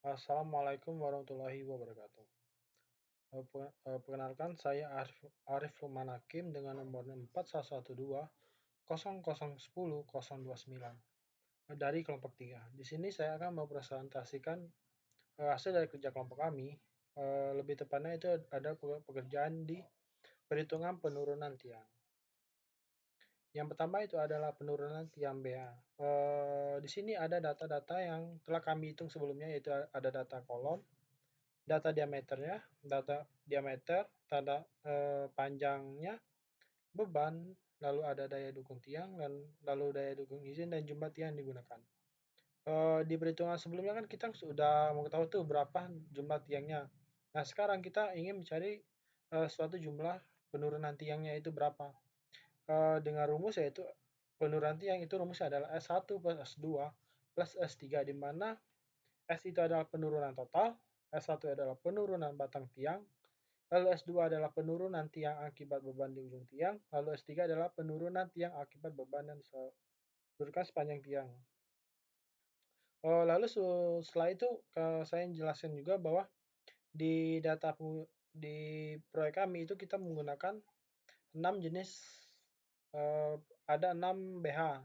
Assalamualaikum warahmatullahi wabarakatuh. Perkenalkan saya Arif Lukman Hakim dengan nomor 411200101029 dari kelompok 3. Di sini saya akan mempresentasikan hasil dari kerja kelompok kami. Lebih tepatnya itu ada pekerjaan di perhitungan penurunan tiang. Yang pertama itu adalah penurunan tiang BA. Di sini ada data-data yang telah kami hitung sebelumnya, yaitu ada data kolom, data diameternya, data diameter, tanda panjangnya, beban, lalu ada daya dukung tiang, dan lalu daya dukung izin dan jumlah tiang yang digunakan. Di perhitungan sebelumnya kan kita sudah mengetahui tuh berapa jumlah tiangnya. Nah, sekarang kita ingin mencari suatu jumlah penurunan tiangnya itu berapa. Dengan rumus yaitu penurunan tiang itu rumusnya adalah S1 plus S2 plus S3, di mana S itu adalah penurunan total, S1 adalah penurunan batang tiang, lalu S2 adalah penurunan tiang akibat beban di ujung tiang, lalu S3 adalah penurunan tiang akibat beban yang disodorkan sepanjang tiang. Lalu setelah itu saya jelaskan juga bahwa di di proyek kami itu kita menggunakan 6 jenis, ada 6 BH,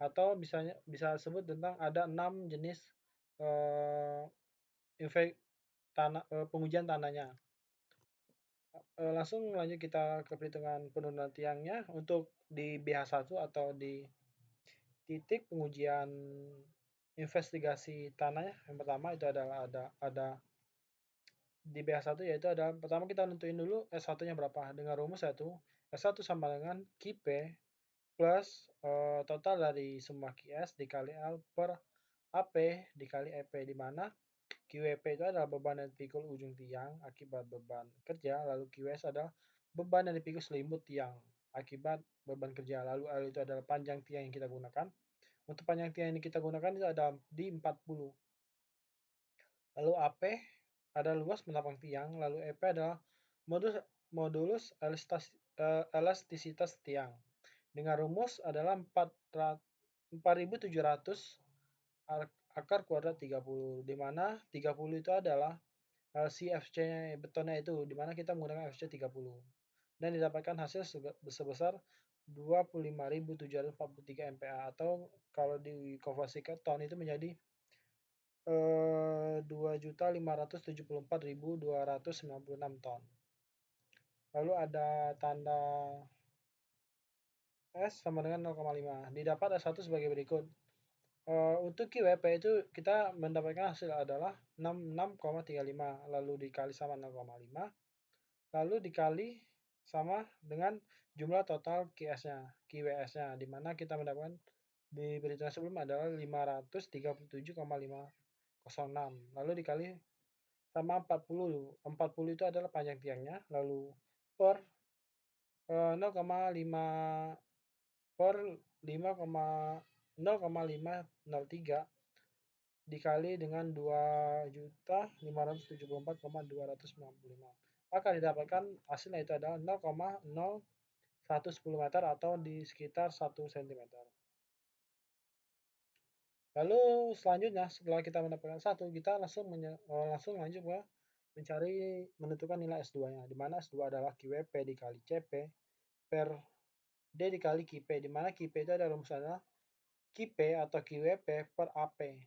atau bisa sebut tentang ada 6 jenis eh, pengujian tanahnya. Langsung lanjut kita ke perhitungan penurunan tiangnya. Untuk di BH1 atau di titik pengujian investigasi tanahnya, yang pertama itu adalah ada di BH1, yaitu ada pertama kita nentuin dulu S1-nya berapa dengan rumus yaitu S1 sama dengan QP plus total dari semua QS dikali L per AP dikali EP, di mana QWP itu adalah beban yang dipikul ujung tiang akibat beban kerja, lalu QS adalah beban yang dipikul selimut tiang akibat beban kerja, lalu L itu adalah panjang tiang yang kita gunakan. Untuk panjang tiang yang kita gunakan itu ada di 40. Lalu AP ada luas menapang tiang, lalu EP adalah modulus elastisitas tiang. Dengan rumus adalah 4700 akar kuadrat 30, di mana 30 itu adalah CFC betonnya itu, di mana kita menggunakan FC 30 dan didapatkan hasil sebesar 25.743 MPa, atau kalau dikonversikan ton itu menjadi 2.574.296 ton. Lalu ada tanda S sama dengan 0,5. Didapat S1 sebagai berikut. Untuk QWP itu kita mendapatkan hasil adalah 66,35, lalu dikali sama 0,5, lalu dikali sama dengan jumlah total QWS-nya, di mana kita mendapatkan di perhitungan sebelumnya adalah 537,506, lalu dikali sama 40. 40 itu adalah panjang tiangnya, lalu per 0,5 per 0,503 dikali dengan 2.574,295, maka didapatkan hasilnya itu adalah 0,0110 meter atau di sekitar 1 cm. Lalu selanjutnya setelah kita mendapatkan satu, kita langsung lanjut ke menentukan nilai S2-nya, di mana S2 adalah QWP dikali CP per D dikali QP, di mana QP itu adalah rumusnya QP atau QWP per AP,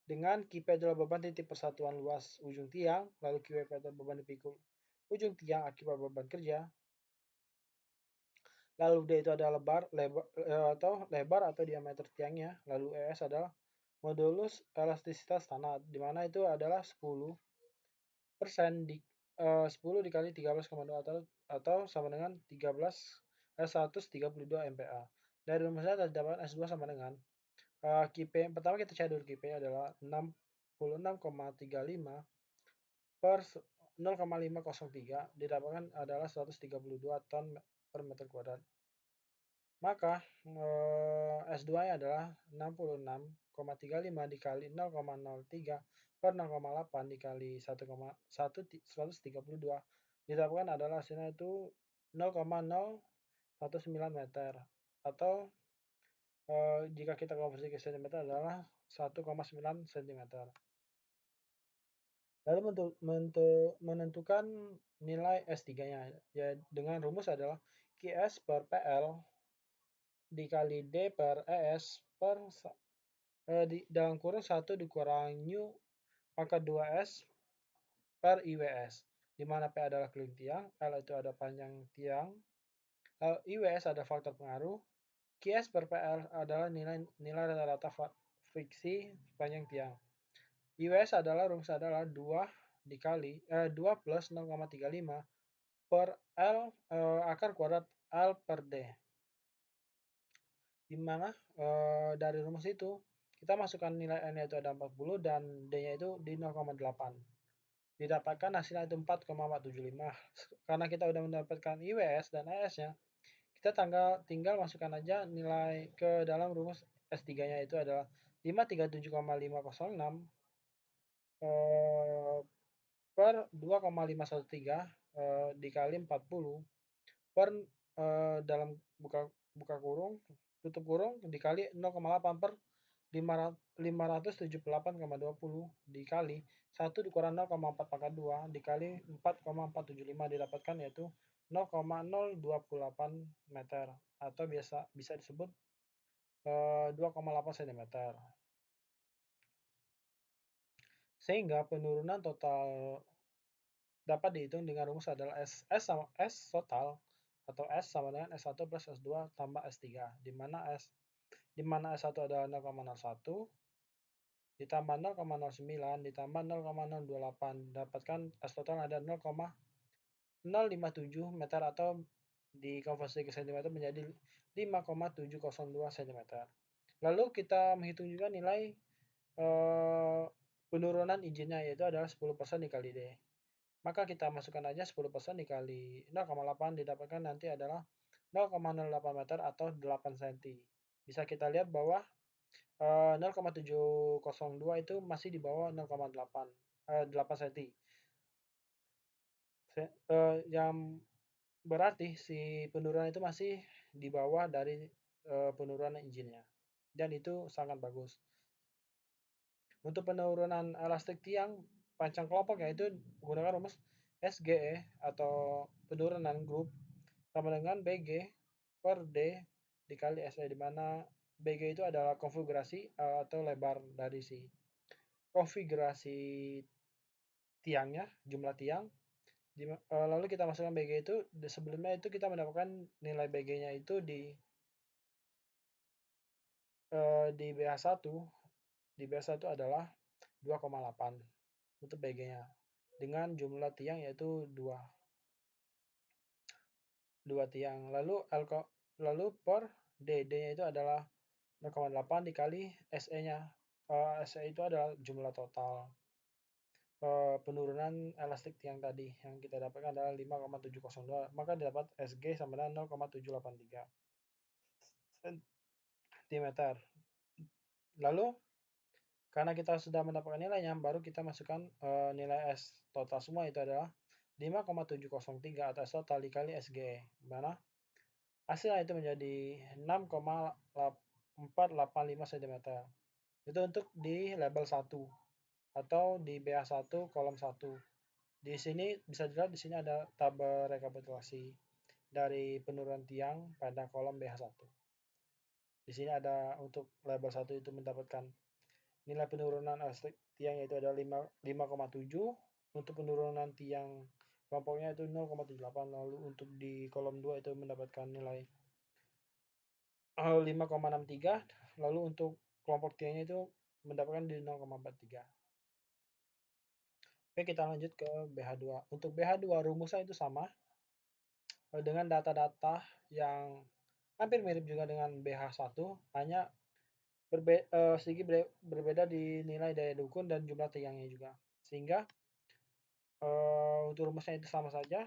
dengan QP adalah beban titik persatuan luas ujung tiang, lalu QWP adalah beban dipikul ujung tiang akibat beban kerja, lalu D itu adalah lebar atau diameter tiangnya, lalu ES adalah modulus elastisitas tanah, di mana itu adalah 10% 10 dikali 13,2 atau sama dengan 132 MPa. Dari rumusnya terdapat S2 sama dengan QP, pertama kita cari dulu QP adalah 66,35 per 0,503, didapatkan adalah 132 ton per meter kuadrat. Maka S2-nya adalah 66,35 dikali 0,03 per 0,8 dikali 132, didapatkan adalah hasilnya itu 0,019 meter, atau jika kita konversi ke cm adalah 1,9 cm. Lalu menentukan nilai S3-nya, ya dengan rumus adalah QS per PL dikali D per ES per dalam kurung 1 dikurang New pangkat 2S per IWS, di mana P adalah keliling tiang, L itu ada panjang tiang, IWS ada faktor pengaruh, QS per PL adalah nilai rata-rata friksi panjang tiang. IWS adalah rumus adalah 2 dikali 2 plus 0,35 per L akar kuadrat L per D. Di mana dari rumus itu kita masukkan nilai N-nya itu ada 40 dan D-nya itu di 0,8. Didapatkan hasilnya itu 4,475. Karena kita sudah mendapatkan IWS dan ES-nya, kita tinggal masukkan aja nilai ke dalam rumus S3-nya itu adalah 537,506 per 2,513 dikali 40 per dalam buka kurung tutup kurung dikali 0,8 per 578,20 dikali 1 dikurang 0,4 pangkat 2 dikali 4,475 didapatkan yaitu 0,028 meter atau bisa disebut 2,8 cm. Sehingga penurunan total dapat dihitung dengan rumus adalah S total atau S sama dengan S1 plus S2 tambah S3, di mana S1 adalah 0,01 ditambah 0,09 ditambah 0,028, dapatkan S total ada 0,057 meter atau dikonversi ke cm menjadi 5,702 cm. Lalu kita menghitung juga nilai penurunan izinnya, yaitu adalah 10% dikali D. Maka kita masukkan aja 10% dikali 0,8 didapatkan nanti adalah 0,08 meter atau 8 cm. Bisa kita lihat bahwa 0,702 itu masih di bawah 0,8 cm. Yang berarti si penurunan itu masih di bawah dari penurunan izinnya. Dan itu sangat bagus. Untuk penurunan elastik tiang panjang kelompok yaitu menggunakan rumus SGE atau penurunan grup sama dengan BG per D dikali SE, di mana BG itu adalah konfigurasi atau lebar dari si konfigurasi tiangnya, jumlah tiang. Lalu kita masukkan BG itu, sebelumnya itu kita mendapatkan nilai BG-nya itu di BH1. Di BH1 adalah 2,8 untuk BG-nya dengan jumlah tiang yaitu 2 tiang. Lalu per DD-nya itu adalah 0,8 dikali SE-nya. SE itu adalah jumlah total penurunan elastik tiang tadi yang kita dapatkan adalah 5,702, maka dapat SG sama dengan 0,783 cm. Lalu karena kita sudah mendapatkan nilainya, baru kita masukkan nilai S total semua itu adalah 5,703 atau S total dikali SG, mana hasilnya itu menjadi 6,485 cm. Itu untuk di label 1 atau di BA1 kolom 1. Di sini bisa dilihat di sini ada tabel rekapitulasi dari penurunan tiang pada kolom BH1. Di sini ada untuk label 1 itu mendapatkan nilai penurunan elastik tiang yaitu adalah 5,7, untuk penurunan tiang kelompoknya itu 0,78, lalu untuk di kolom 2 itu mendapatkan nilai 5,63, lalu untuk kelompok tiangnya itu mendapatkan di 0,43. Oke, kita lanjut ke BH2. Untuk BH2 rumusnya itu sama dengan data-data yang hampir mirip juga dengan BH1, hanya sedikit berbeda di nilai daya dukung dan jumlah tiangnya juga. Sehingga untuk rumusnya itu sama saja.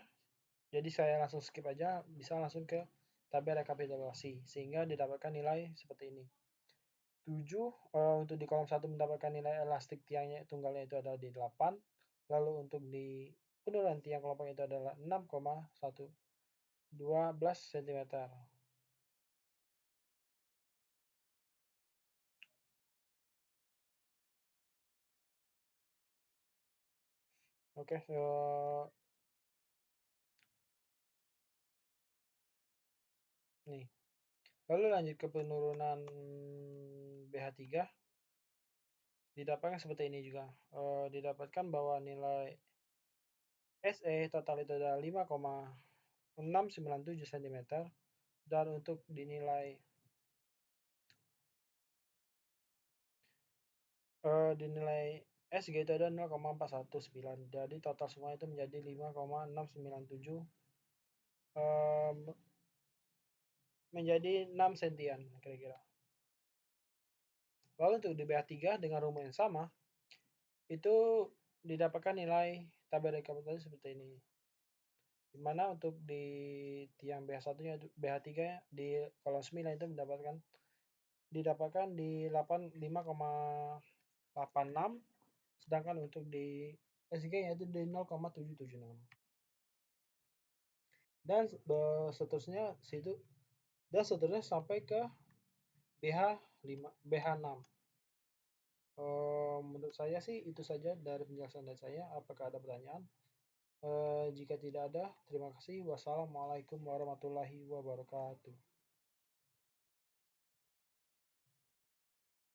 Jadi saya langsung skip aja, bisa langsung ke tabel rekapitulasi sehingga didapatkan nilai seperti ini. 7 untuk di kolom 1 mendapatkan nilai elastik tiangnya tunggalnya itu adalah di 8. Lalu untuk di penurunan tiang kelompok itu adalah 6,112 cm. Oke, nih. Lalu lanjut ke penurunan BH3, didapatkan seperti ini juga. Didapatkan bahwa nilai SE total itu adalah 5,697 cm, dan untuk dinilai SG itu ada 0,419. Jadi total semua itu menjadi 5,697, menjadi 6 sentian kira-kira. Lalu untuk di BH3 dengan rumus yang sama, itu didapatkan nilai tabel rekapitulasi seperti ini. Dimana untuk di tiang BH1 nya BH3 di kolom 9 itu didapatkan di 5,86, sedangkan untuk di SG nya itu di 0,776, dan seterusnya situ, dan seterusnya sampai ke BH6. Menurut saya sih itu saja dari penjelasan dari saya. Apakah ada pertanyaan? Jika tidak ada, terima kasih. Wassalamualaikum warahmatullahi wabarakatuh.